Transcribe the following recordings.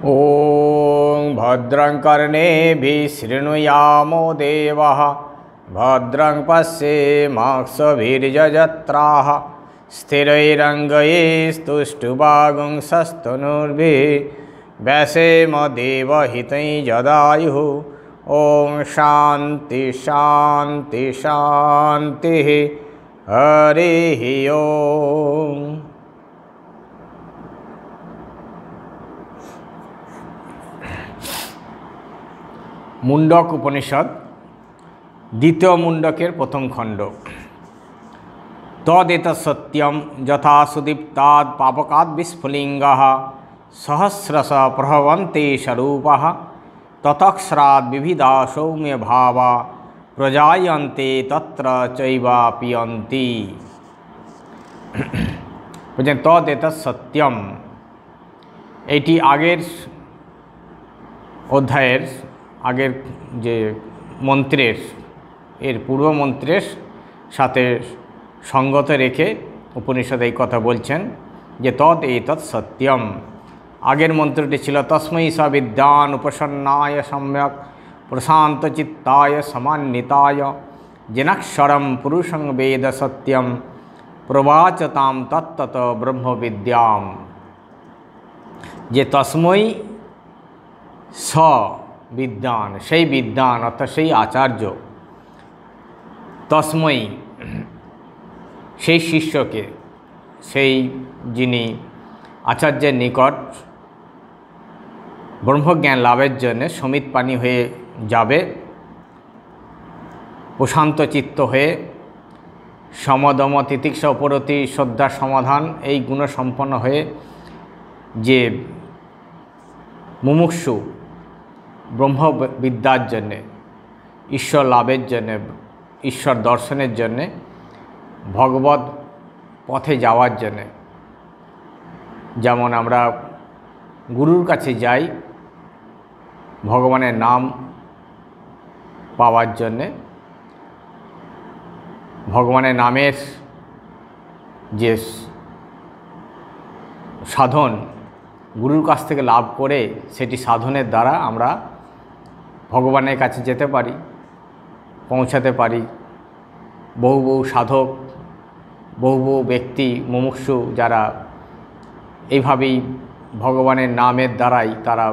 ॐ भद्रं कर्णेभिः शृणुयामो देवः भद्रं पश्येमाक्षभिर्यजत्राः स्थिरैरङ्गैस्तुष्टुवागुंसस्तनूर्भिः व्यसेम देवहितं जदायुः। ॐ शान्ति शान्ति शान्तिः। हरिः ओम्। मुंडक उपनिषद द्वितीय मुंडकेर प्रथम खंड। तदेत सत्यम यथा सुदीप्तात् पापकात् विस्फुलिंगः सहस्रश प्रभवन्ते स्वरूपः ततक्षरात् विविधा सौम्य भावा प्रजायन्ते तत्र चैवा पियन्ति। तदेत सत्यम एटी आगेर अध्यायेर आगेर जे मंत्रेर एर पूर्व मंत्रेर साथे संगत रेखे उपनिषद এই কথা বলছেন যে তদ এতৎ সত্যম। আগের মন্ত্রটি ছিল তস্मै স বিদ্যান উপসন্নায় সম্যক প্রশান্ত চিত্তায় সমান্বিতায় যেনাক্ষরম পুরুষং বেদ সত্যম প্রবাচতাম তত্তত ব্রহ্মবিদ্যাম। যে তস্मै স विद्यान से विद्यान अर्थात से आचार्य तस्मै से शिष्य के से जिनी आचार्य निकट ब्रह्मज्ञान लाभेर जन्य समित पानी हुए जाबे प्रशांत चित्त हुए समदम तितिक्षा उपरति श्रद्धा समाधान এই गुण सम्पन्न हुए जे मुमुक्षु ब्रह्म विद्यार जन्य ईश्वर लाभेर जन्य ईश्वर दर्शनेर जन्य भगवत पथे जावार जन्य जेमन आमरा गुरुर काछे जाई भगवानेर नाम पावार जन्य भगवानेर नामेर जे साधन गुरुर काछ थेके लाभ करे सेटी साधनेर द्वारा आमरा भगवानेर काछे जेते पारी पौंछाते पारी। बहु बहु साधक बहु बहु व्यक्ति मुमुक्षु जारा एइभावेई भगवानेर नामेर द्वाराई तारा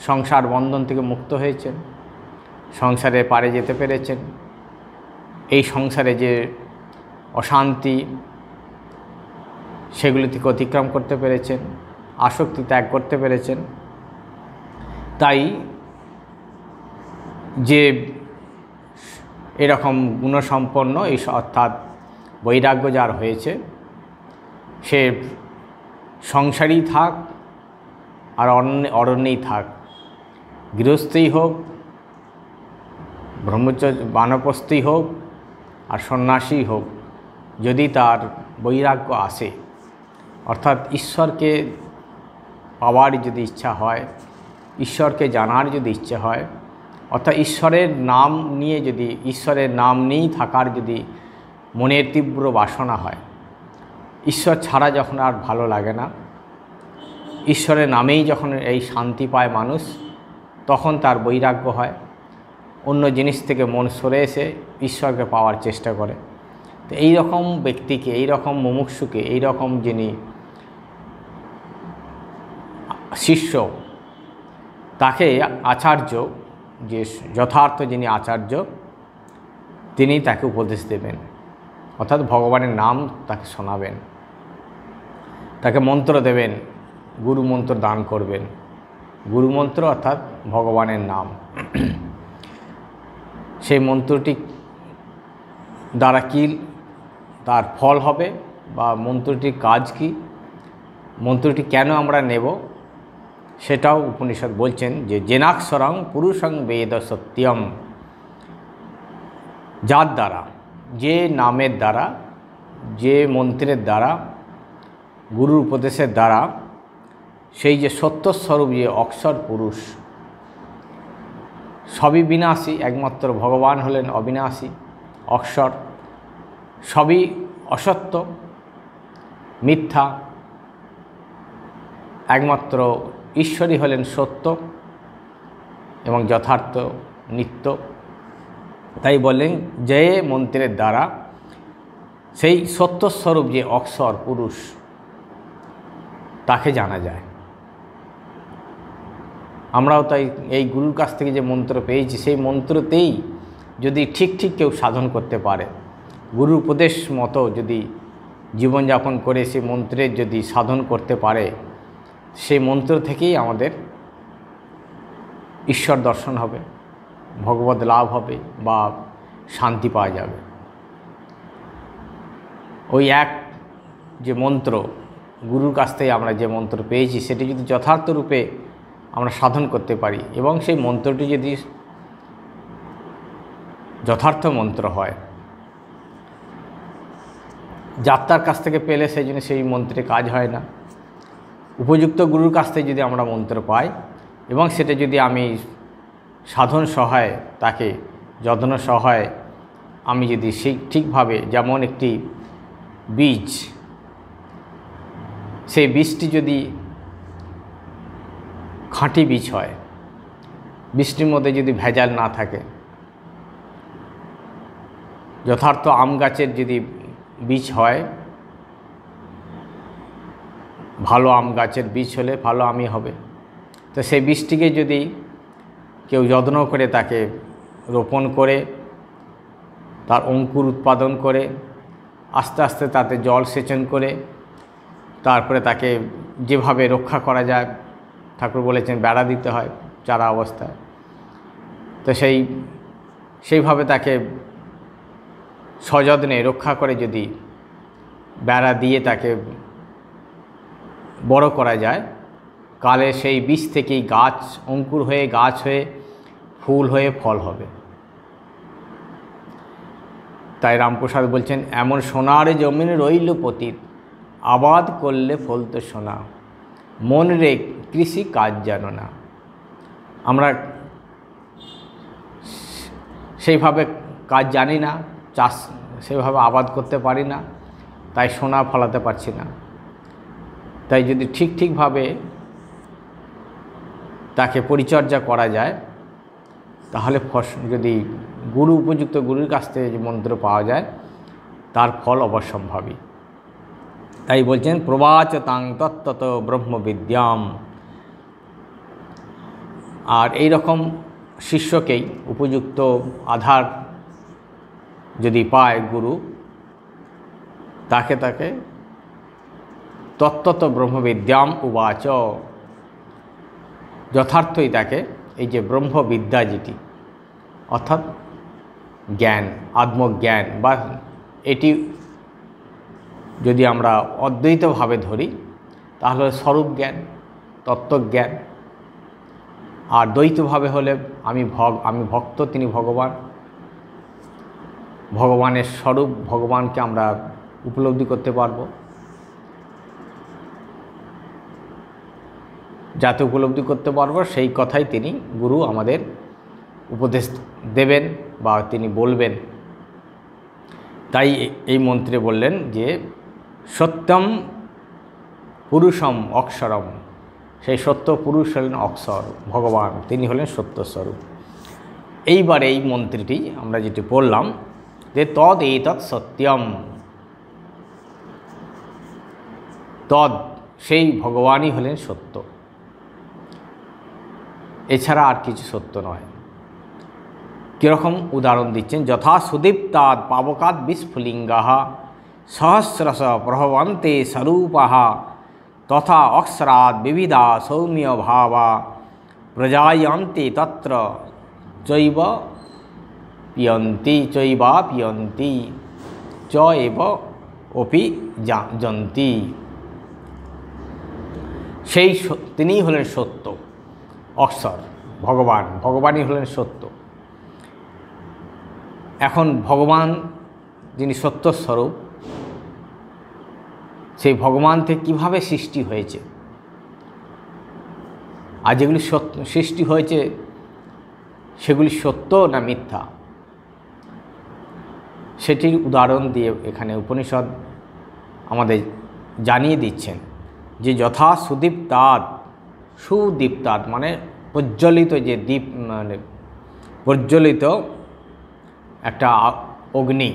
संसार बंधन थेके मुक्त हयेछेन संसारे पारे जेते पेरेछेन। এই সংসারে যে অশান্তি সেগুলি থেকে অতিক্রম করতে পেরেছেন आसक्ति त्याग करते पेरेछेन। ताई जे एरकम गुणसम्पन्न अर्थात वैराग्य जार हयेछे से संसारी थाक और अरण्येई थाक गृहस्थी होक ब्रह्मचर्य वानप्रस्थी होक और सन्यासी होक यदि तार वैराग्य आसे अर्थात ईश्वर के पावार यदि इच्छा है ईश्वर के जानार यदि इच्छा है अर्थात ईश्वरेर नाम निये यदि ईश्वरेर नाम निये थाकार यदि मनेर तीव्र बासना है ईश्वर छाड़ा जखन आर भालो लागे ना ईश्वरेर नामेई जखन एई शांति पाय मानुष तखन तार वैराग्य है अन्य जिनिस थेके मन सरे एसे ईश्वर के पावार चेष्टा करे। तो एई रकम व्यक्ति के एई रकम मुमुक्षु के एई रकम जिनि शिष्य ताके आचार्य जे यथार्थ जिनि आचार्य तिनि ताके उपदेश देवें अर्थात भगवानेर नाम ताके शोनाबेन ताके मंत्र देवें गुरु मंत्र दान करबेन गुरु मंत्र अर्थात भगवानेर नाम सेई मंत्रटी द्वारा कि तार फल होबे बा मंत्रटिर काज कि मंत्रटी केन आमरा नेब सेटाओ उपनिषद बोलছেন যে জেনাক্ষরং পুরুষং বেদ সত্যম যার দ্বারা যে নামের দ্বারা যে মন্ত্রের দ্বারা গুরুর উপদেশের দ্বারা সেই যে সত্যস্বরূপ যে অক্ষর পুরুষ সবই বিনাশী একমাত্র ভগবান হলেন অবিনাশী অক্ষর সবই অসত্য मिथ्या एकमात्र ঈশ্বরই হলেন সত্য এবং যথার্থ নিত্য। তাই বলেন যে মন্ত্রের দ্বারা সেই সত্যস্বরূপ যে অক্ষর পুরুষ তাকে জানা যায়। আমরাও তাই এই গুরুর কাছ থেকে যে মন্ত্র পেয়েছি সেই মন্ত্রতেই যদি ঠিক কেউ সাধন করতে পারে, গুরুর উপদেশ মতো যদি জীবনযাপন করে সেই মন্ত্রের যদি সাধন করতে পারে, সেই মন্ত্র থেকেই আমাদের ঈশ্বর দর্শন হবে, ভগবত লাভ হবে বা শান্তি পাওয়া যাবে। ওই এক যে মন্ত্র গুরুর কাছ থেকে আমরা যে মন্ত্র পেয়েছি সেটি যদি যথার্থ রূপে আমরা সাধন করতে পারি এবং সেই মন্ত্রটি যদি যথার্থ মন্ত্র হয়, যাত্রার কাছ থেকে পেলে সেই জন্য সেই মন্ত্রে কাজ হয় না। উপযুক্ত গুরুর কাছ থেকে যদি আমরা মন্ত্র পাই এবং সেটা যদি আমি সাধন সহায় তাকে যত্ন সহায় আমি যদি সেই ঠিকভাবে, যেমন একটি বীজ, সেই বীজটি যদি খাঁটি বীজ হয়, বীজটির মধ্যে যদি ভেজাল না থাকে, যথার্থ আম গাছের যদি বীজ হয়, ভালো আম গাছের বীজ হলে ভালো আমই হবে। তো সেই বীজটিকে যদি কেউ যত্ন করে তাকে রোপণ করে তার অঙ্কুর উৎপাদন করে আস্তে আস্তে তাতে জল সেচন করে তারপরে তাকে যেভাবে রক্ষা করা যায়, ঠাকুর বলেছেন বেড়া দিতে হয় চারা অবস্থায়, তো সেইভাবে তাকে সযত্নে রক্ষা করে যদি বেড়া দিয়ে তাকে বড় করা যায়, কালে সেই বীজ থেকেই গাছ অঙ্কুর হয়ে গাছ হয়ে ফুল হয়ে ফল হবে। তাই রামপ্রসাদ বলছেন, এমন সোনার জমিন রইল পতিত, আবাদ করলে ফলতো সোনা, মন রে কৃষি কাজ জানো না। আমরা সেইভাবে কাজ জানি না, চাষ সেভাবে আবাদ করতে পারি না, তাই সোনা ফলাতে পারছি না। তাই যদি ঠিকভাবে তাকে পরিচর্যা করা যায়, তাহলে যদি উপযুক্ত গুরুর কাছ থেকে যে মন্ত্র পাওয়া যায় তার ফল অবশ্যম্ভাবী। তাই বলছেন প্রবাচতাং তত্ত্বত ব্রহ্মবিদ্যাম। আর এই রকম শিষ্যকেই উপযুক্ত আধার যদি পায় গুরু, তাকে তত্ত্বত ব্রহ্মবিদ্যাম উবাচ, যথার্থই তাকে এই যে ব্রহ্মবিদ্যা যেটি অর্থাৎ জ্ঞান, আত্মজ্ঞান, বা এটি যদি আমরা অদ্বৈতভাবে ধরি তাহলে স্বরূপ জ্ঞান, তত্ত্বজ্ঞান। আর দ্বৈতভাবে হলে আমি ভক্ত, তিনি ভগবান, ভগবানের স্বরূপ, ভগবানকে আমরা উপলব্ধি করতে পারব। যাতে উপলব্ধি করতে পারব সেই কথাই তিনি গুরু আমাদের উপদেশ দেবেন বা তিনি বলবেন। তাই এই মন্ত্রে বললেন যে সত্যম পুরুষম অক্ষরম, সেই সত্য পুরুষ হলেন অক্ষর ভগবান, তিনি হলেন সত্যস্বরূপ। এইবারে এই মন্ত্রটি আমরা যেটি পড়লাম যে তদ এতৎ সত্যম, তদ সেই ভগবানই হলেন সত্য, এছাড়া আর কিছু সত্য নয়। কীরকম উদাহরণ দিচ্ছেন, যথা সুদীপ্তাৎ পাবকাৎ বিস্ফুলিঙ্গাঃ সহস্রশ প্রভবন্তে স্বরূপাঃ তথা অক্ষরাৎ বিবিধা সৌম্য ভাবা প্রজায়ন্তে তত্র চৈবাপিয়ন্তি চ এব অপি যন্তি। সেই তিনিই হলেন সত্য অক্ষর, ভগবানই হলেন সত্য। এখন ভগবান যিনি সত্যস্বরূপ, সেই ভগবান থেকে কীভাবে সৃষ্টি হয়েছে, আর যেগুলি সৃষ্টি হয়েছে সেগুলি সত্য না মিথ্যা, সেটির উদাহরণ দিয়ে এখানে উপনিষদ আমাদের জানিয়ে দিচ্ছেন যে যথা সুদীপ্তাৎ সুদীপ্তাৎ মানে প্রজ্বলিত, যে দীপ মানে প্রজ্বলিত একটা অগ্নি,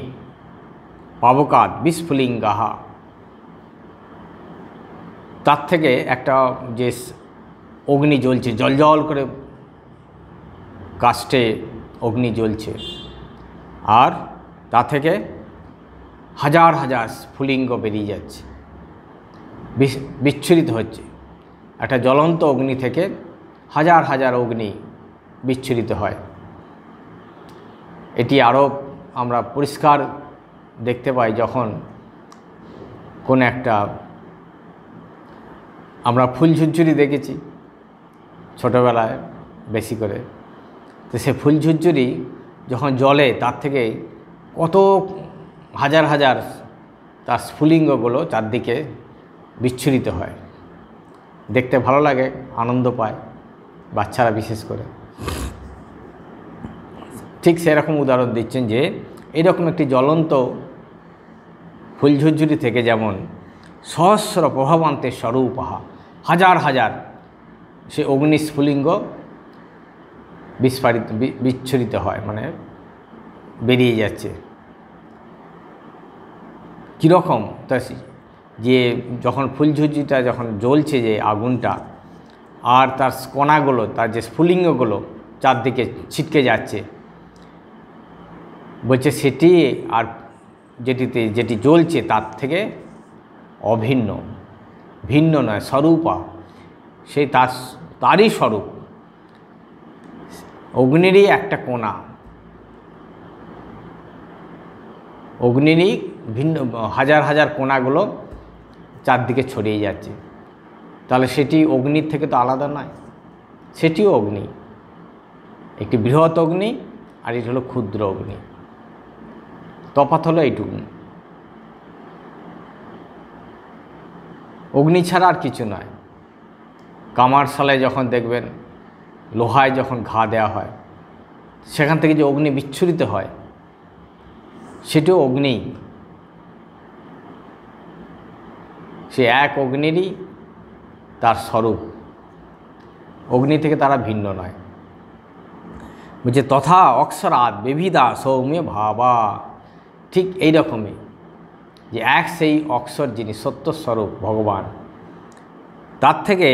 পাবকাৎ বিস্ফুলিঙ্গাহা, তার থেকে একটা যে অগ্নি জ্বলছে, জল করে কাষ্ঠে অগ্নি জ্বলছে, আর তা থেকে হাজার হাজার স্ফুলিঙ্গ বেরিয়ে যাচ্ছে, বিচ্ছুরিত হচ্ছে। একটা জ্বলন্ত অগ্নি থেকে হাজার হাজার অগ্নি বিচ্ছুরিত হয়। এটি আরও আমরা পরিষ্কার দেখতে পাই যখন কোন একটা, আমরা ফুলঝুরঝুরি দেখেছি ছোটোবেলায় বেশি করে, তো সে ফুলঝুরঝুরি যখন জ্বলে তার থেকে কত হাজার হাজার তার স্ফুলিঙ্গগুলো চারদিকে বিচ্ছুরিত হয়, দেখতে ভালো লাগে, আনন্দ পায় বাচ্চারা বিশেষ করে। ঠিক সেরকম উদাহরণ দিচ্ছেন যে এরকম একটি জ্বলন্ত ফুলঝুরঝুরি থেকে যেমন সহস্র প্রভাবান্তের স্বরূপাহা, হাজার হাজার সে অগ্নিস্ফুলিঙ্গ বিচ্ছুরিত হয়, মানে বেরিয়ে যাচ্ছে। কীরকম তা, যে যখন ফুলঝুরঝুরিটা যখন জ্বলছে, যে আগুনটা, আর তার কণাগুলো, তার যে স্ফুলিঙ্গগুলো চারদিকে ছিটকে যাচ্ছে, বলছে সেটি আর যেটি জ্বলছে তার থেকে অভিন্ন, ভিন্ন নয়, স্বরূপা, সেই তারই স্বরূপ, অগ্নিরই একটা কোণা, অগ্নিরই ভিন্ন হাজার হাজার কোণাগুলো চারদিকে ছড়িয়ে যাচ্ছে। তাহলে সেটি অগ্নির থেকে তো আলাদা নয়, সেটিও অগ্নি, একটি বৃহৎ অগ্নি আর এটি হলো ক্ষুদ্র অগ্নি, তফাৎ হলো এইটুকু। অগ্নি ছাড়া আর কিছু নয়। কামারশালায় যখন দেখবেন লোহায় যখন ঘা দেওয়া হয়, সেখান থেকে যে অগ্নি বিচ্ছুরিত হয়, সেটিও অগ্নি, সে এক অগ্নিরই তার স্বরূপ, অগ্নি থেকে তারা ভিন্ন নয়। বলছে তথা অক্ষরাৎ বিবিধা সৌম্য ভাবা, ঠিক এই রকমই যে এক সেই অক্ষর যিনি সত্যস্বরূপ ভগবান, তার থেকে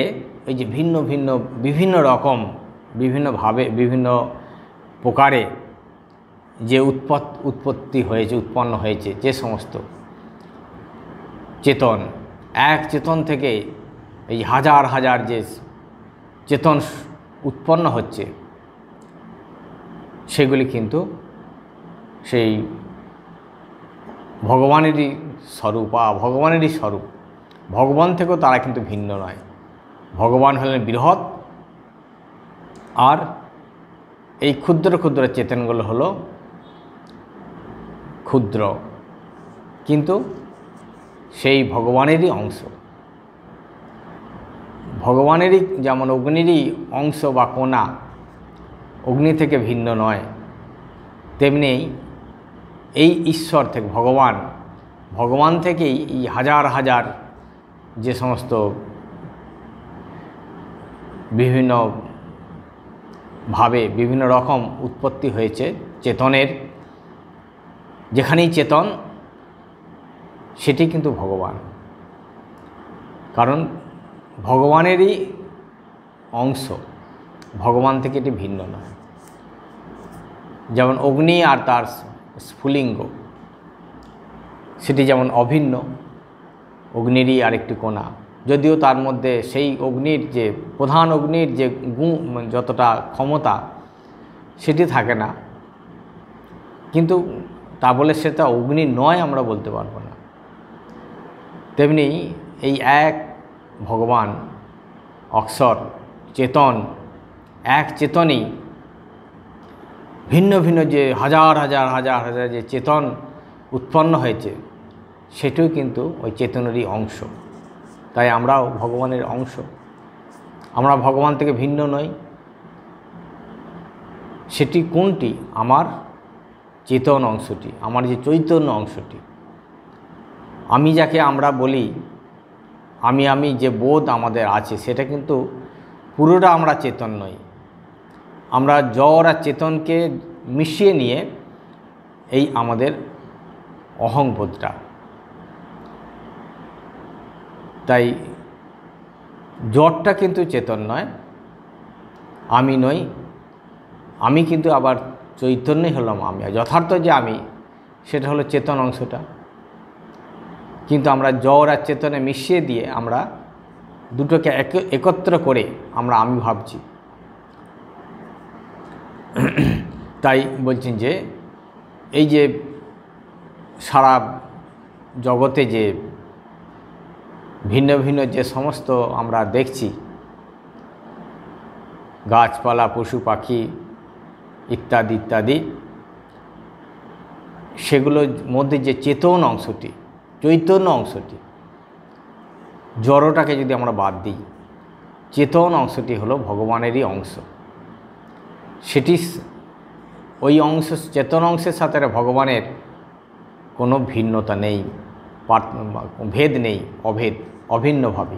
এই যে ভিন্ন ভিন্ন বিভিন্ন রকম বিভিন্নভাবে বিভিন্ন প্রকারে যে উৎপত্তি হয়েছে, উৎপন্ন হয়েছে, যে সমস্ত চেতন, এক চেতন থেকে এই হাজার হাজার যে চেতন উৎপন্ন হচ্ছে, সেগুলি কিন্তু সেই ভগবানেরই স্বরূপ, ভগবানেরই স্বরূপ। ভগবান থেকেও তারা কিন্তু ভিন্ন নয়। ভগবান হলেন বৃহৎ, আর এই ক্ষুদ্র ক্ষুদ্র চেতনগুলো হলো ক্ষুদ্র, কিন্তু সেই ভগবানেরই অংশ। ভগবানেরই যেমন অগ্নিরই অংশ বা কোণা, অগ্নি থেকে ভিন্ন নয়, তেমনি এই ঈশ্বর থেকে ভগবান থেকেই এই হাজার হাজার যে সমস্ত বিভিন্নভাবে বিভিন্ন রকম উৎপত্তি হয়েছে চেতনের, যেখানেই চেতন সেটি কিন্তু ভগবান, কারণ ভগবানেরই অংশ, ভগবান থেকে এটি ভিন্ন নয়। যেমন অগ্নি আর তার স্ফুলিঙ্গ, সেটি যেমন অভিন্ন, অগ্নিরই আরেকটি কোণা, যদিও তার মধ্যে সেই অগ্নির যে প্রধান অগ্নির যে যতটা ক্ষমতা সেটি থাকে না, কিন্তু তা বলে সেটা অগ্নি নয় আমরা বলতে পারবো না। তেমনি এই এক ভগবান অক্ষর চেতন, এক চেতনই ভিন্ন ভিন্ন যে হাজার হাজার হাজার হাজার যে চেতন উৎপন্ন হয়েছে, সেটিও কিন্তু ওই চেতনেরই অংশ। তাই আমরাও ভগবানের অংশ, আমরা ভগবান থেকে ভিন্ন নই। সেটি কোনটি? আমার চেতন অংশটি, আমার যে চৈতন্য অংশটি, আমি যাকে আমরা বলি আমি যে বোধ আমাদের আছে, সেটা কিন্তু পুরোটা আমরা চেতন নই। আমরা জড় আর চেতনকে মিশিয়ে নিয়ে এই আমাদের অহংবোধটা। তাই জড়টা কিন্তু চেতন নয়, আমি নই। আমি কিন্তু আবার চৈতন্যই হলাম আমি, যথার্থ যে আমি সেটা হলো চেতন অংশটা। কিন্তু আমরা জড় আর চেতনে মিশিয়ে দিয়ে আমরা দুটোকে একত্র করে আমরা আমি ভাবছি। তাই বলছেন যে এই যে সারা জগতে যে ভিন্ন ভিন্ন যে সমস্ত আমরা দেখছি, গাছপালা, পশু পাখি ইত্যাদি ইত্যাদি, সেগুলোর মধ্যে যে চেতন অংশটি, চৈতন্য অংশটি, জড়টাকে যদি আমরা বাদ দিই, চেতন অংশটি হলো ভগবানেরই অংশ। সেটি ওই অংশ, চেতন অংশের সাথে ভগবানের কোনো ভিন্নতা নেই, ভেদ নেই, অভেদ, অভিন্নভাবে।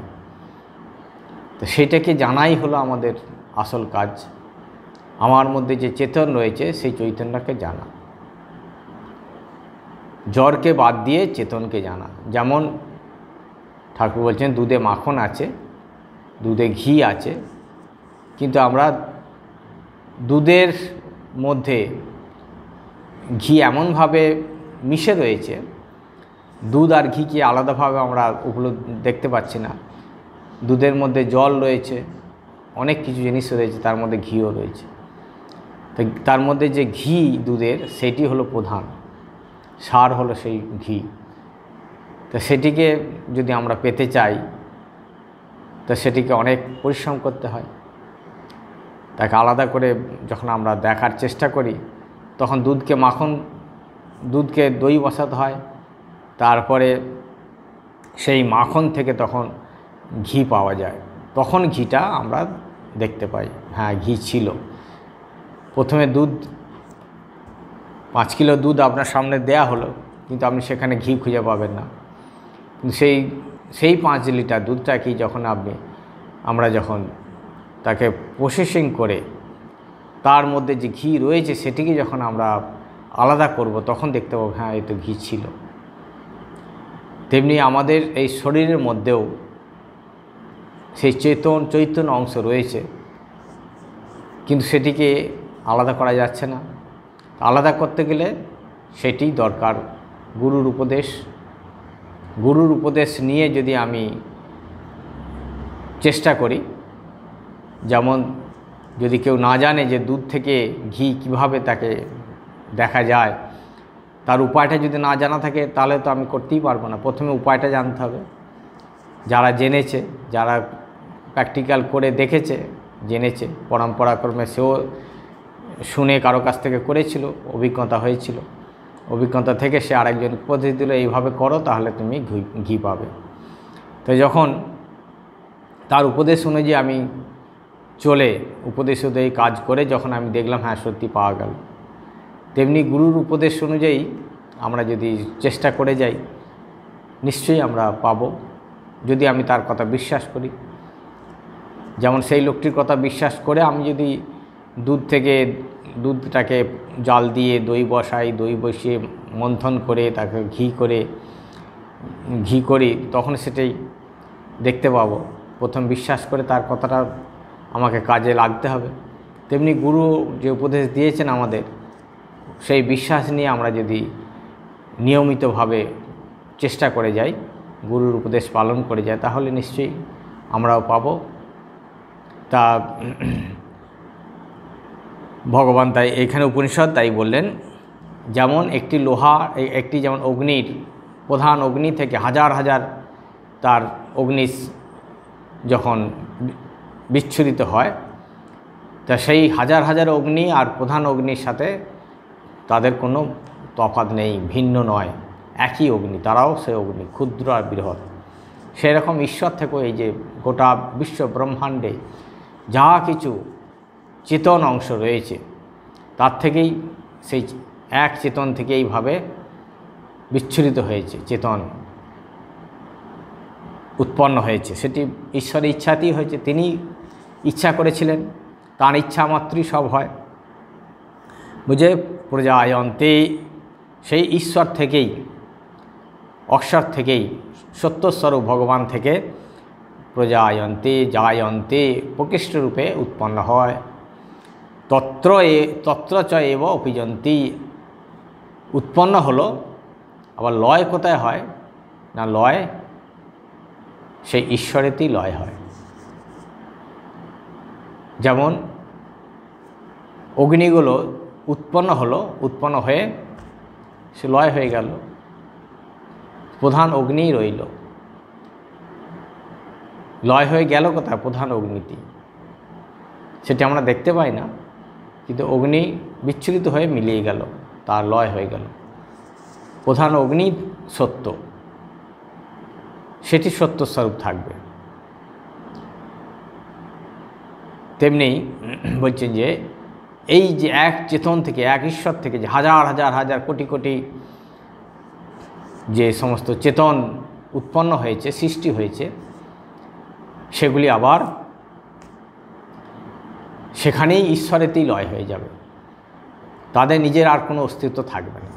তো সেইটাকে জানাই হলো আমাদের আসল কাজ। আমার মধ্যে যে চেতন রয়েছে সেই চৈতন্যকে জানা, জড়কে বাদ দিয়ে চেতনকে জানা। যেমন ঠাকুর বলছেন দুধে মাখন আছে, দুধে ঘি আছে, কিন্তু আমরা দুধের মধ্যে ঘি এমনভাবে মিশে রয়েছে, দুধ আর ঘিকে আলাদাভাবে আমরা দেখতে পাচ্ছি না। দুধের মধ্যে জল রয়েছে, অনেক কিছু জিনিস রয়েছে, তার মধ্যে ঘিও রয়েছে। তো তার মধ্যে যে ঘি দুধের, সেটি হলো প্রধান, সার হলো সেই ঘি। তো সেটিকে যদি আমরা পেতে চাই, তো সেটিকে অনেক পরিশ্রম করতে হয়। তাকে আলাদা করে যখন আমরা দেখার চেষ্টা করি, তখন দুধকে দই বসাতে হয়, তারপরে সেই মাখন থেকে তখন ঘি পাওয়া যায়, তখন ঘিটা আমরা দেখতে পাই, হ্যাঁ ঘি ছিল। প্রথমে 5 কিলো দুধ আপনার সামনে দেয়া হলো, কিন্তু আপনি সেখানে ঘি খুঁজে পাবেন না। কিন্তু সেই 5 লিটার দুধটাকেই যখন আমরা যখন তাকে প্রসেসিং করে তার মধ্যে যে ঘি রয়েছে সেটিকে যখন আমরা আলাদা করব, তখন দেখতে পাবো হ্যাঁ এই তো ঘি ছিল। তেমনি আমাদের এই শরীরের মধ্যেও সেই চৈতন্য অংশ রয়েছে, কিন্তু সেটিকে আলাদা করা যাচ্ছে না। আলাদা করতে গেলে সেটি দরকার গুরুর উপদেশ নিয়ে যদি আমি চেষ্টা করি। যেমন যদি কেউ না জানে যে দুধ থেকে ঘি কিভাবে তাকে দেখা যায়, তার উপায়টা যদি না জানা থাকে, তাহলে তো আমি করতেই পারবো না। প্রথমে উপায়টা জানতে হবে। যারা জেনেছে, যারা প্র্যাকটিক্যাল করে দেখেছে, জেনেছে, পরম্পরাক্রমে সেও শুনে কারো কাছ থেকে করেছিল, অভিজ্ঞতা হয়েছিল, অভিজ্ঞতা থেকে সে আরেকজন উপদেশ দিল এইভাবে করো তাহলে তুমি ঘি পাবে। তো যখন তার উপদেশ অনুযায়ী আমি উপদেশ অনুযায়ী কাজ করে যখন আমি দেখলাম হ্যাঁ সত্যি পাওয়া গেল, তেমনি গুরুর উপদেশ অনুযায়ী আমরা যদি চেষ্টা করে যাই, নিশ্চয়ই আমরা পাবো, যদি আমি তার কথা বিশ্বাস করি। যেমন সেই লোকটির কথা বিশ্বাস করে আমি যদি দুধটাকে জাল দিয়ে দই বসাই, দই বসিয়ে মন্থন করে তাকে ঘি করি, তখন সেটাই দেখতে পাবো। প্রথম বিশ্বাস করে তার কথাটা আমাকে কাজে লাগতে হবে। তেমনি গুরু যে উপদেশ দিয়েছেন আমাদের, সেই বিশ্বাস নিয়ে আমরা যদি নিয়মিতভাবে চেষ্টা করে যাই, গুরুর উপদেশ পালন করে যাই, তাহলে নিশ্চয়ই আমরাও পাবো। তা ভগবান তাই এখানে উপনিষদ তাই বললেন, যেমন একটি যেমন অগ্নির প্রধান অগ্নি থেকে হাজার হাজার তার অগ্নি যখন বিচ্ছুরিত হয়, তা সেই হাজার হাজার অগ্নি আর প্রধান অগ্নির সাথে তাদের কোনো তফাৎ নেই, ভিন্ন নয়, একই অগ্নি, তারাও সেই অগ্নি, ক্ষুদ্র আর বৃহৎ। সেই রকম ঈশ্বর থেকেও এই যে গোটা বিশ্ব ব্রহ্মাণ্ডে যা কিছু চেতন অংশ রয়েছে, তার থেকেই সেই এক চেতন থেকে এইভাবে বিচ্ছুরিত হয়েছে, চেতন উৎপন্ন হয়েছে। সেটি ঈশ্বরের ইচ্ছাতেই হয়েছে, তিনি ইচ্ছা করেছিলেন, তাঁর ইচ্ছা মাত্রই সব হয়। বুঝে প্রজায়ন্তে, সেই ঈশ্বর থেকেই, অক্ষর থেকেই, সত্যস্বরূপ ভগবান থেকে প্রজায়ন্তে জায়ন্তে প্রকৃষ্ট রূপে উৎপন্ন হয়। তত্র চ এব অপিজন্তি, উৎপন্ন হলো। আবার লয় কোথায় হয় না, লয় সেই ঈশ্বরেতেই লয় হয়। যেমন অগ্নিগুলো উৎপন্ন হলো, উৎপন্ন হয়ে সে লয় হয়ে গেল, প্রধান অগ্নিই রইল। লয় হয়ে গেল কোথায়, প্রধান অগ্নিটি, সেটি আমরা দেখতে পাই না, কিন্তু অগ্নি বিচ্ছুরিত হয়ে মিলিয়ে গেল, তার লয় হয়ে গেল। প্রধান অগ্নি সত্য, সেটি সত্যস্বরূপ থাকবে। তেমনি বলছেন যে এই যে এক চেতন থেকে, এক ঈশ্বর থেকে যে হাজার হাজার হাজার কোটি কোটি যে সমস্ত চেতন উৎপন্ন হয়েছে, সৃষ্টি হয়েছে, সেগুলি আবার সেখানেই ঈশ্বরেতেই লয় হয়ে যাবে, তাদের নিজের আর কোনো অস্তিত্ব থাকবে না,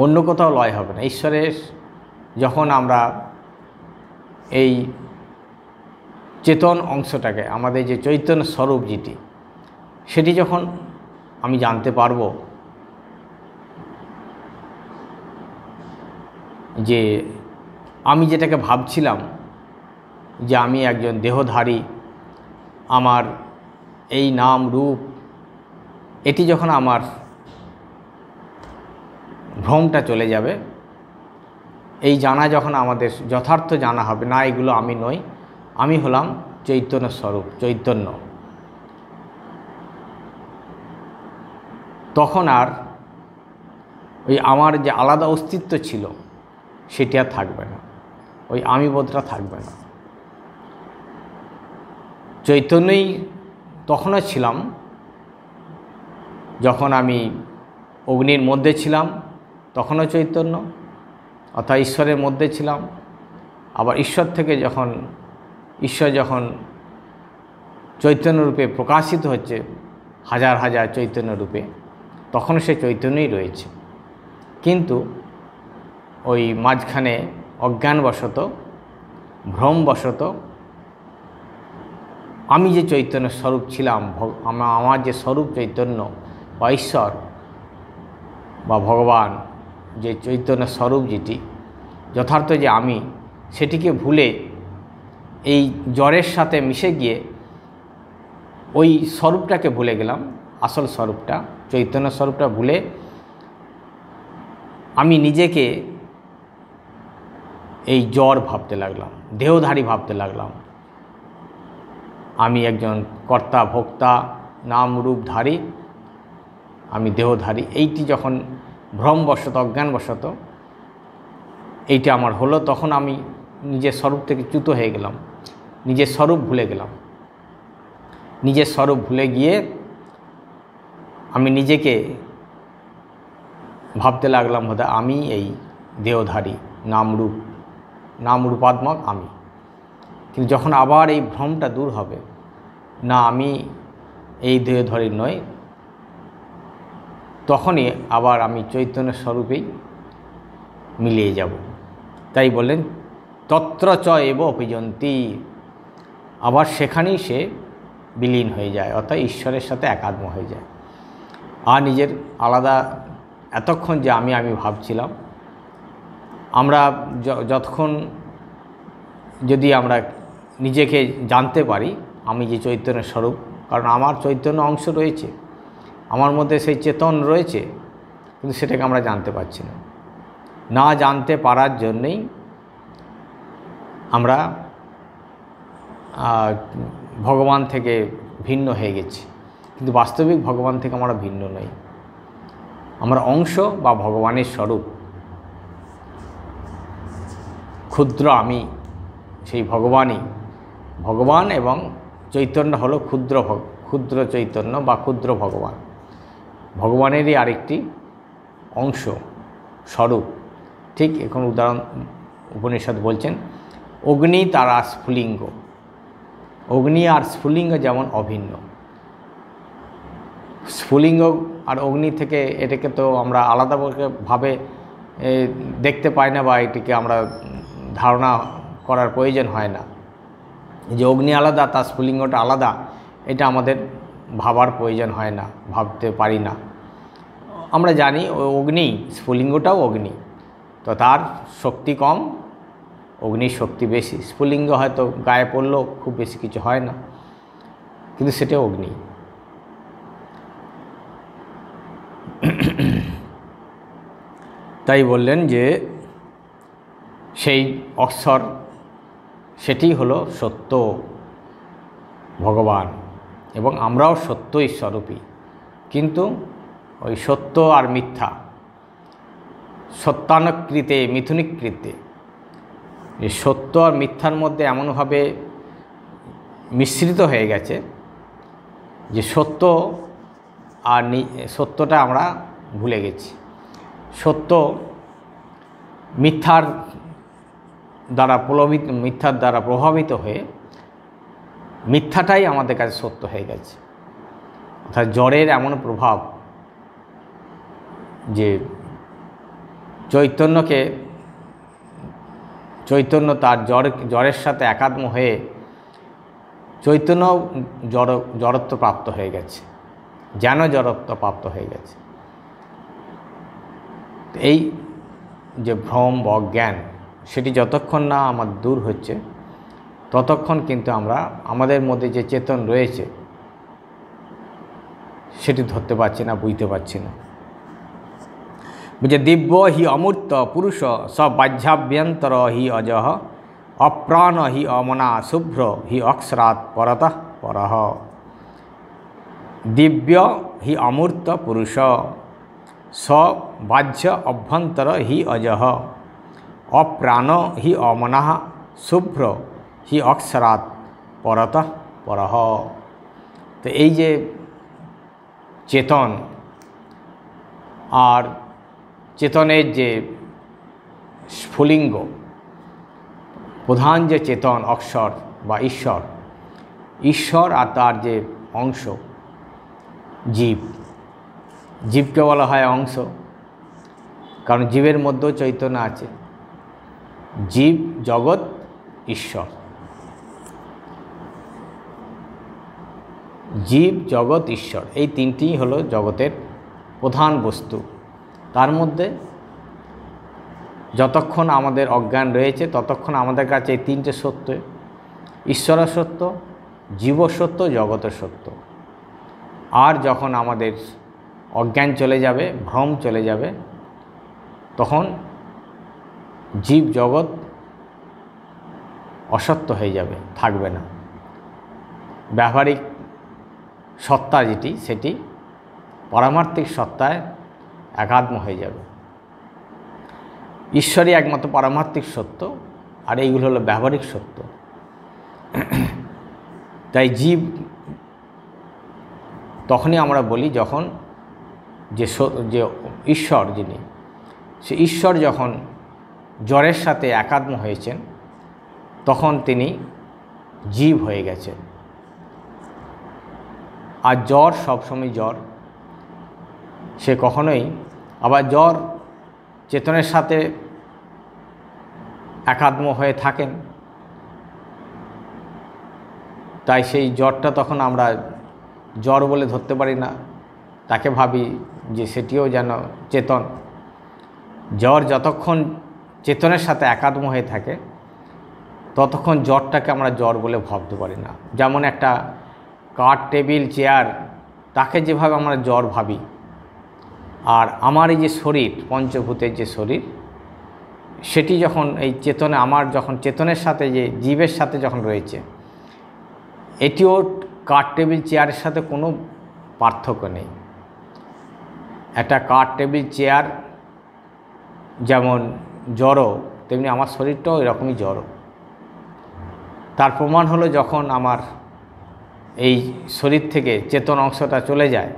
অন্য কোথাও লয় হবে না। ঈশ্বরের যখন আমরা এই চেতন অংশটাকে, আমাদের যে চৈতন্য স্বরূপ যেটি, সেটি যখন আমি জানতে পারব যে আমি যেটাকে ভাবছিলাম যে আমি একজন দেহধারী, আমার এই নাম রূপ, এটি যখন আমার ভ্রমটা চলে যাবে, এই জানা যখন আমাদের যথার্থ জানা হবে, না এগুলো আমি নই, আমি হলাম চৈতন্য স্বরূপ, চৈতন্য, তখন আর ওই আমার যে আলাদা অস্তিত্ব ছিল সেটি আর থাকবে না, ওই আমি বোধটা থাকবে না। চৈতন্যই তখনও ছিলাম যখন আমি অগ্নির মধ্যে ছিলাম, তখনও চৈতন্য, অর্থাৎ ঈশ্বরের মধ্যে ছিলাম। আবার ঈশ্বর থেকে যখন ঈশ্বর যখন চৈতন্য রূপে প্রকাশিত হচ্ছে, হাজার হাজার চৈতন্য রূপে, তখন সে চৈতন্যই রয়েছে। কিন্তু ওই মাঝখানে অজ্ঞানবশত, ভ্রমবশত আমি যে চৈতন্য স্বরূপ ছিলাম, আমার যে স্বরূপ চৈতন্য বা ঈশ্বর বা ভগবান, যে চৈতন্য স্বরূপ যেটি যথার্থ যে আমি, সেটিকে ভুলে এই জড়ের সাথে মিশে গিয়ে ওই স্বরূপটাকে ভুলে গেলাম, আসল স্বরূপটা, চৈতন্য স্বরূপটা ভুলে আমি নিজেকে এই জড় ভাবতে লাগলাম, দেহধারী ভাবতে লাগলাম। আমি একজন কর্তা ভোক্তা নাম রূপধারী, আমি দেহধারী, এইটি যখন ভ্রমবশত, অজ্ঞানবশত এইটা আমার হলো, তখন আমি নিজের স্বরূপ থেকে চ্যুত হয়ে গেলাম, নিজের স্বরূপ ভুলে গেলাম। নিজের স্বরূপ ভুলে গিয়ে আমি নিজেকে ভাবতে লাগলাম বোধহয় আমি এই দেহধারী, নামরূপাত্মক আমি। কিন্তু যখন আবার এই ভ্রমটা দূর হবে, না আমি এই দেহধারী নই, তখনই আবার আমি চৈতন্য স্বরূপেই মিলিয়ে যাব। তাই বললেন তত্র চ এব অপিজন্তি, আবার সেখানেই সে বিলীন হয়ে যায়, অর্থাৎ ঈশ্বরের সাথে একাত্ম হয়ে যায়। আর নিজের আলাদা, এতক্ষণ যে আমি ভাবছিলাম, আমরা যতক্ষণ যদি আমরা নিজেকে জানতে পারি আমি যে চৈতন্য স্বরূপ, কারণ আমার চৈতন্য অংশ রয়েছে, আমার মধ্যে সেই চেতন রয়েছে, কিন্তু সেটাকে আমরা জানতে পারছি না। না জানতে পারার জন্যেই আমরা ভগবান থেকে ভিন্ন হয়ে গেছি, কিন্তু বাস্তবিক ভগবান থেকে আমরা ভিন্ন নই, আমরা অংশ বা ভগবানের স্বরূপ। ক্ষুদ্র আমি সেই ভগবানই, ভগবান এবং চৈতন্য হলো ক্ষুদ্র চৈতন্য বা ক্ষুদ্র ভগবান, ভগবানেরই আরেকটি অংশ, স্বরূপ। ঠিক এখন উদাহরণ উপনিষদ বলছেন অগ্নি তারা স্ফুলিঙ্গ, অগ্নি আর স্ফুলিঙ্গ যেমন অভিন্ন। স্ফুলিঙ্গ আর অগ্নি থেকে এটাকে তো আমরা আলাদাভাবে দেখতে পাই না, বা এটিকে আমরা ধারণা করার প্রয়োজন হয় না যে অগ্নি আলাদা তার স্ফুলিঙ্গটা আলাদা, এটা আমাদের ভাবার প্রয়োজন হয় না, ভাবতে পারি না। আমরা জানি অগ্নি, স্ফুলিঙ্গটাও অগ্নি, তো তার শক্তি কম, অগ্নির শক্তি বেশি। স্ফুলিঙ্গ হয়তো গায়ে পড়লেও খুব বেশি কিছু হয় না, কিন্তু সেটা অগ্নি। তাই বললেন যে সেই অক্ষর, সেটি হলো সত্য ভগবান, এবং আমরাও সত্য ঈশ্বরূপী। কিন্তু ওই সত্য আর মিথ্যা, সত্যানুকৃতে মিথুনিকৃতে, এই সত্য আর মিথ্যার মধ্যে এমনভাবে মিশ্রিত হয়ে গেছে যে সত্য আর সত্যটা আমরা ভুলে গেছি। সত্য মিথ্যার দ্বারা প্রভাবিত হয়ে মিথ্যাটাই আমাদের কাছে সত্য হয়ে গেছে। অর্থাৎ জড়ের এমন প্রভাব যে চৈতন্য তার জড়ের সাথে একাত্ম হয়ে চৈতন্য জড়ত্ব প্রাপ্ত হয়ে গেছে, যেন জড়ত্ব প্রাপ্ত হয়ে গেছে। এই যে ভ্রম বা অজ্ঞান, সেটি যতক্ষণ না আমার দূর হচ্ছে ততক্ষণ কিন্তু আমরা আমাদের মধ্যে যে চেতন রয়েছে সেটি ধরতে পারছি না, বুঝতে পারছি না। যে দিব্য হি অমূর্ত পুরুষ স বাহ্যাভ্যন্তর হি অজহ অপ্রাণ হি অমনা শুভ্র হি অক্ষরাৎ পরতঃ পরঃ। দিব্য হি অমূর্ত পুরুষ স বাহ্য অভ্যন্তর হি অজহ অপ্রাণ হি অমনঃ শুভ্র হি অক্ষরাৎ পরতঃ পরঃ। তো এই যে চেতন আর চেতনের যে স্ফুলিঙ্গ, প্রধান যে চেতন অক্ষর বা ঈশ্বর আর তার যে অংশ জীবকে বলা হয় অংশ, কারণ জীবের মধ্যেও চৈতন্য আছে। জীব, জগৎ, ঈশ্বর। জীব, জগৎ, ঈশ্বর, এই তিনটিই হলো জগতের প্রধান বস্তু। তার মধ্যে যতক্ষণ আমাদের অজ্ঞান রয়েছে ততক্ষণ আমাদের কাছে এই তিনটে সত্য, ঈশ্বর সত্য, জীব সত্য, জগৎ সত্য। আর যখন আমাদের অজ্ঞান চলে যাবে, ভ্রম চলে যাবে, তখন জীব জগৎ অসত্য হয়ে যাবে, থাকবে না। ব্যবহারিক সত্তা যেটি, সেটি পারমার্থিক সত্তায় একাত্ম হয়ে যাবে। ঈশ্বরই একমাত্র পারমার্থিক সত্য, আর এইগুলো হলো ব্যবহারিক সত্য। তাই জীব তখনই আমরা বলি যখন যে ঈশ্বর যিনি, সে ঈশ্বর যখন জড়ের সাথে একাত্ম হয়েছেন তখন তিনি জীব হয়ে গেছেন। আর জ্বর সবসময় জ্বর, সে কখনোই আবার জ্বর চেতনের সাথে একাত্ম হয়ে থাকেন। তাই সেই জ্বরটা তখন আমরা জ্বর বলে ধরতে পারি না, তাকে ভাবি যে সেটিও যেন চেতন। জ্বর যতক্ষণ চেতনের সাথে একাত্ম হয়ে থাকে ততক্ষণ জ্বরটাকে আমরা জ্বর বলে ভাবতে পারি না। যেমন একটা কাঠ, টেবিল, চেয়ার, তাকে যেভাবে আমরা জ্বর ভাবি, আর আমার এই যে শরীর, পঞ্চভূতের যে শরীর, সেটি যখন এই চেতনে, আমার যখন চেতনের সাথে যে জীবের সাথে যখন রয়েছে, এটিও কাঠ, টেবিল, চেয়ারের সাথে কোনো পার্থক্য নেই। একটা কাঠ, টেবিল, চেয়ার যেমন জড়, তেমনি আমার শরীরটাও এরকমই জড়। তার প্রমাণ হলো যখন আমার এই শরীর থেকে চেতন অংশটা চলে যায়,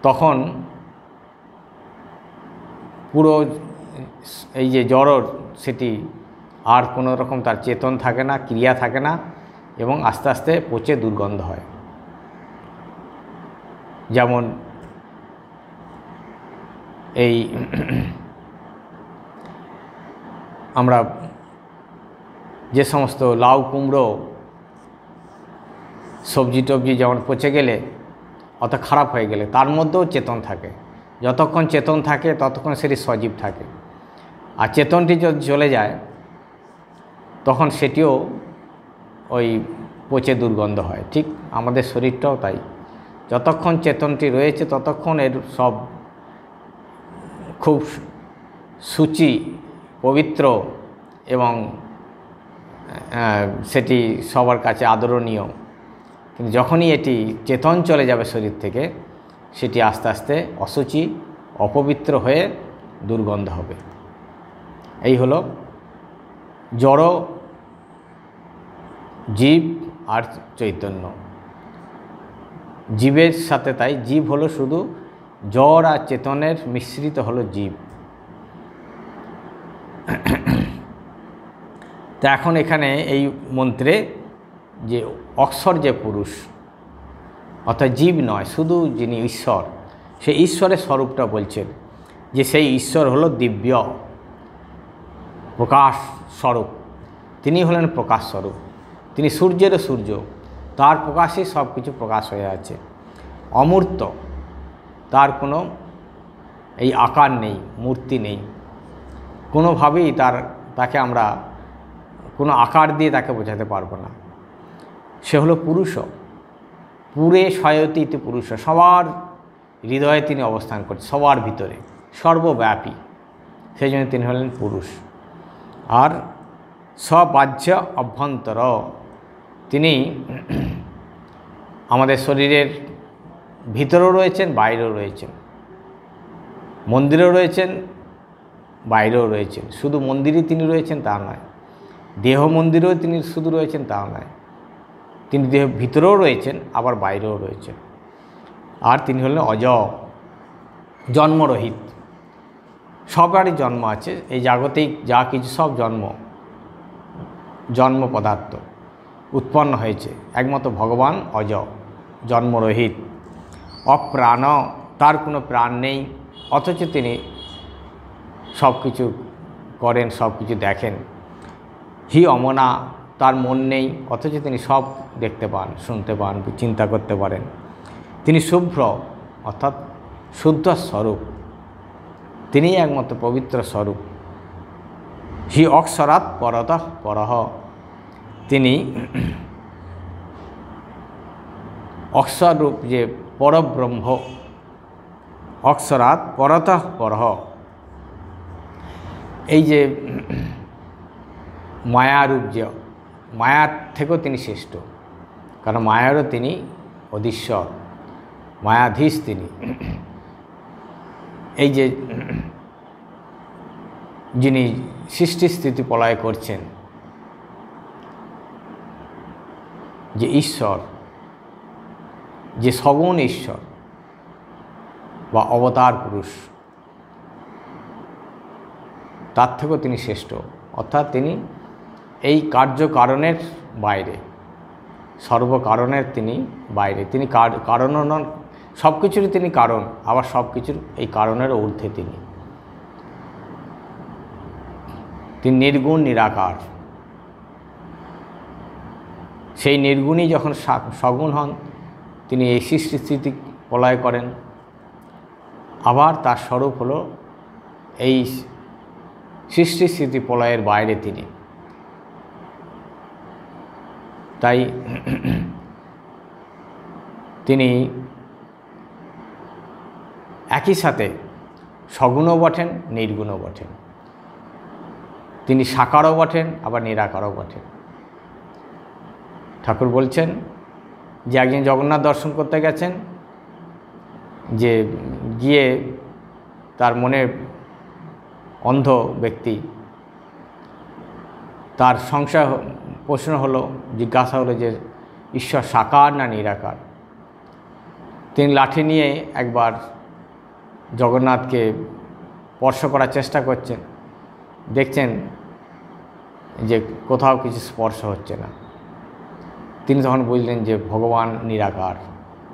তখন পুরো এই যে জড়, সেটি আর কোনো রকম তার চেতন থাকে না, ক্রিয়া থাকে না, এবং আস্তে আস্তে পচে দুর্গন্ধ হয়। যেমন এই আমরা যে সমস্ত লাউ কুমড়ো সবজি টবজি যেমন পচে গেলে অত খারাপ হয়ে গেলে তার মধ্যেও চেতন থাকে, যতক্ষণ চেতন থাকে ততক্ষণ সেটি সজীব থাকে। আর চেতনটি যদি চলে যায় তখন সেটিও ওই পচে দুর্গন্ধ হয়। ঠিক আমাদের শরীরটাও তাই, যতক্ষণ চেতনটি রয়েছে ততক্ষণ এর সব খুব সূচি পবিত্র এবং সেটি সবার কাছে আদরণীয়। কিন্তু যখনই এটি চেতন চলে যাবে শরীর থেকে, সেটি আস্তে আস্তে অসুচি অপবিত্র হয়ে দুর্গন্ধ হবে। এই হলো জড় জীব আর চৈতন্য। জীবের সাথে তাই জীব হলো শুধু জড় আর চেতনের মিশ্রিত হলো জীব। তা এখন এখানে এই মন্ত্রে যে অক্ষর যে পুরুষ অর্থাৎ জীব নয়, শুধু যিনি ঈশ্বর, সেই ঈশ্বরের স্বরূপটা বলছেন যে সেই ঈশ্বর হলো দিব্য প্রকাশ স্বরূপ। তিনি হলেন প্রকাশ স্বরূপ, তিনি সূর্যেরও সূর্য, তার প্রকাশে সব কিছু প্রকাশ হয়ে আছে। অমূর্ত, তার কোনো এই আকার নেই, মূর্তি নেই, কোনোভাবেই তাকে আমরা কোনো আকার দিয়ে তাকে বোঝাতে পারবো না। সে হলো পুরুষ, পুরে শয়তি ইতি পুরুষ, সবার হৃদয়ে তিনি অবস্থান করছেন, সবার ভিতরে, সর্বব্যাপী, সেই জন্য তিনি হলেন পুরুষ। আর স্ববাহ্য অভ্যন্তর, তিনি আমাদের শরীরের ভিতরেও রয়েছেন, বাইরেও রয়েছেন, মন্দিরেও রয়েছেন, বাইরেও রয়েছেন। শুধু মন্দিরেই তিনি রয়েছেন তা নয়, দেহ মন্দিরেও তিনি শুধু রয়েছেন তা নয়, তিনি দেহ ভিতরেও রয়েছেন আবার বাইরেও রয়েছেন। আর তিনি হলেন অজ, জন্মরহিত, সবারই জন্ম আছে, এই জাগতিক যা কিছু সব জন্ম পদার্থ উৎপন্ন হয়েছে, একমাত্র ভগবান অজ, জন্মরহিত, অপ্রাণ, তার কোনো প্রাণ নেই, অথচ তিনি সব কিছু করেন, সব কিছু দেখেন। হি অমনা, তার মন নেই, অথচ তিনি সব দেখতে পান, শুনতে পান, চিন্তা করতে পারেন। তিনি শুভ্র, অর্থাৎ শুদ্ধ স্বরূপ, তিনি একমাত্র পবিত্র স্বরূপ। হি অক্ষরাৎ পরতঃ পরঃ, তিনি অক্ষররূপ যে পরব্রহ্ম, অক্ষরাৎ পরতঃ পরঃ। এই যে মায়ারূপ, যে মায়ার থেকেও তিনি শ্রেষ্ঠ, কারণ মায়ারও তিনি অধীশ্বর, মায়াধীশ তিনি। এই যে যিনি সৃষ্টি স্থিতি প্রলয় করছেন, যে ঈশ্বর, যে সগুণ ঈশ্বর বা অবতার পুরুষ, তার থেকেও তিনি শ্রেষ্ঠ, অর্থাৎ তিনি এই কার্যকারণের বাইরে, সর্বকারণের তিনি বাইরে, তিনি কারণও নন, সব কিছুরই তিনি কারণ, আবার সব কিছুর এই কারণের ঊর্ধ্বে তিনি নির্গুণ নিরাকার। সেই নির্গুণই যখন সগুণ হন, তিনি এই সৃষ্টি স্থিতি প্রলয় করেন, আবার তার স্বরূপ হলো এই সৃষ্টি স্থিতি প্রলয়ের বাইরে তিনি। তাই তিনি একই সাথে সগুণও বটেন, নির্গুণও বটেন, তিনি সাকারও বটেন, আবার নিরাকারও বটেন। ঠাকুর বলছেন যে একজন জগন্নাথ দর্শন করতে গেছেন, যে গিয়ে তার মনে অন্ধ ব্যক্তি, তার সংশয় প্রশ্ন হলো, জিজ্ঞাসা হলো যে ঈশ্বর সাকার না নিরাকার। তিনি লাঠি নিয়ে একবার জগন্নাথকে স্পর্শ করার চেষ্টা করছেন, দেখছেন যে কোথাও কিছু স্পর্শ হচ্ছে না। তিনি তখন বুঝলেন যে ভগবান নিরাকার,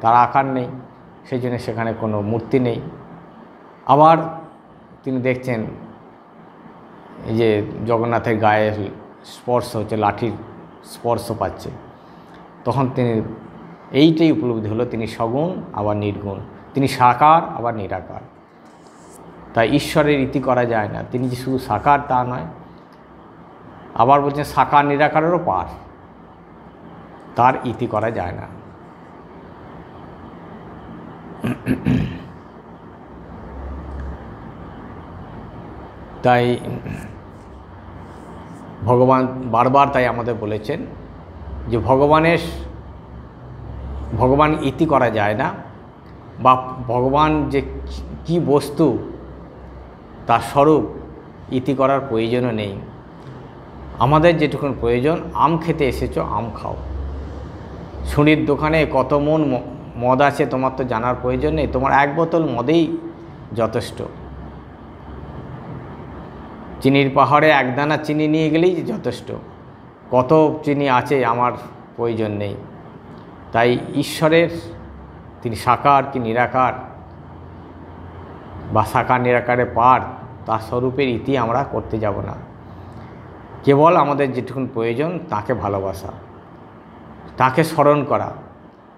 তার আকার নেই, সেই জন্য সেখানে কোনো মূর্তি নেই। আবার তিনি দেখছেন যে জগন্নাথের গায়ে স্পর্শ হচ্ছে, লাঠির স্পর্শ পাচ্ছে। তখন তিনি এইটাই উপলব্ধি হলো, তিনি সগুণ আবার নির্গুণ, তিনি সাকার আবার নিরাকার। তাই ঈশ্বরের ইতি করা যায় না, তিনি যে শুধু সাকার তা নয়, আবার বলছেন সাকার নিরাকারেরও পার, তার ইতি করা যায় না। তাই ভগবান বারবার তাই আমাদের বলেছেন যে ভগবান ইতি করা যায় না, বা ভগবান যে কি বস্তু তার স্বরূপ ইতি করার প্রয়োজনও নেই। আমাদের যেটুকুন প্রয়োজন, আম খেতে এসেছো আম খাও, ছুরির দোকানে কত মন মদ আছে তোমার তো জানার প্রয়োজন নেই, তোমার এক বোতল মদেই যথেষ্ট। চিনির পাহাড়ে একদানা চিনি নিয়ে গেলেই যথেষ্ট, কত চিনি আছে আমার প্রয়োজন নেই। তাই ঈশ্বরের তিনি সাকার কি নিরাকার বা সাকার নিরাকারে পার, তার স্বরূপের ইতি আমরা করতে যাব না। কেবল আমাদের যেটুকুন প্রয়োজন তাকে ভালোবাসা, তাকে স্মরণ করা,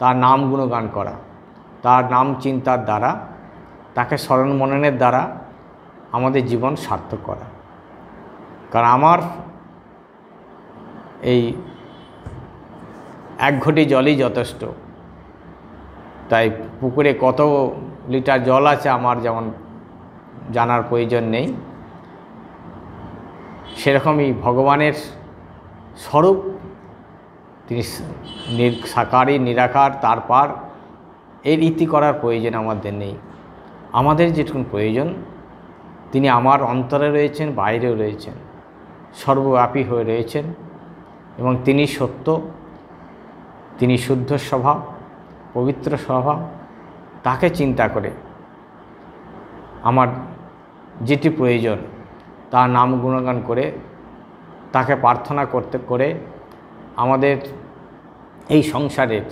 তার নাম গুণগান করা, তার নাম চিন্তার দ্বারা, তাকে স্মরণ মননের দ্বারা আমাদের জীবন সার্থক করা। কারণ আমার এই এক ঘটি জলই যথেষ্ট, তাই পুকুরে কত লিটার জল আছে আমার যেমন জানার প্রয়োজন নেই, সেরকমই ভগবানের স্বরূপ তিনি সাকারই নিরাকার, তার পার, এর ইতি করার প্রয়োজন আমাদের নেই। আমাদের যেটুকু প্রয়োজন, তিনি আমার অন্তরে রয়েছেন, বাইরেও রয়েছেন, সর্বব্যাপী হয়ে রয়েছেন, এবং তিনি সত্য, তিনি শুদ্ধ স্বভাব, পবিত্র স্বভাব। তাকে চিন্তা করে আমার যেটি প্রয়োজন তার নাম গুণগান করে, তাকে প্রার্থনা করতে করে আমাদের এই সংসারের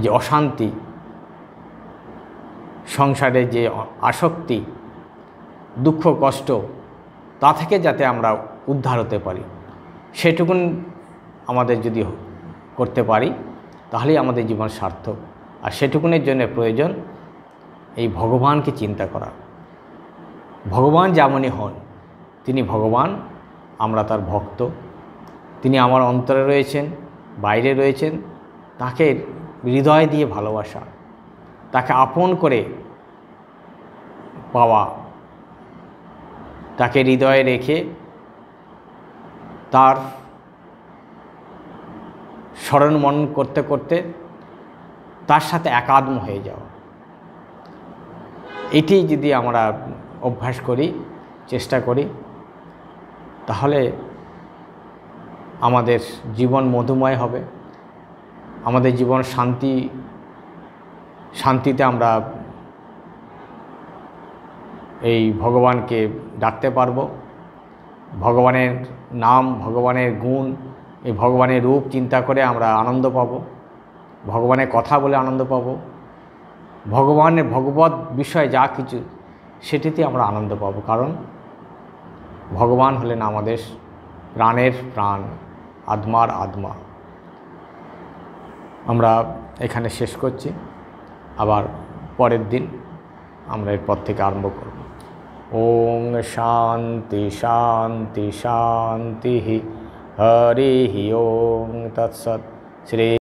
যে অশান্তি, সংসারের যে আসক্তি, দুঃখ কষ্ট, তা থেকে যাতে আমরা উদ্ধার হতে পারি, সেটুকুন আমাদের যদি করতে পারি তাহলেই আমাদের জীবন সার্থক। আর সেটুকুনের জন্য প্রয়োজন এই ভগবানকে চিন্তা করা। ভগবান যেমনই হন, তিনি ভগবান, আমরা তার ভক্ত, তিনি আমার অন্তরে রয়েছেন, বাইরে রয়েছেন, তাকে হৃদয় দিয়ে ভালোবাসা, তাকে আপন করে পাওয়া, তাকে হৃদয়ে রেখে তার স্মরণ মনন করতে করতে তার সাথে একাত্ম হয়ে যাওয়া। এটি যদি আমরা অভ্যাস করি, চেষ্টা করি, তাহলে আমাদের জীবন মধুময় হবে, আমাদের জীবন শান্তিতে আমরা এই ভগবানকে ডাকতে পারব। ভগবানের নাম, ভগবানের গুণ, এই ভগবানের রূপ চিন্তা করে আমরা আনন্দ পাব, ভগবানের কথা বলে আনন্দ পাব, ভগবানের ভগবত বিষয় যা কিছু সেটিতে আমরা আনন্দ পাব। কারণ ভগবান হলেন আমাদের প্রাণের প্রাণ, আত্মার আত্মা। আমরা এখানে শেষ করছি, আবার পরের দিন আমরা এরপর থেকে আরম্ভ করব। ওং শান্তি শান্তি শান্তি। হরি ওং তৎসৎ। শ্রী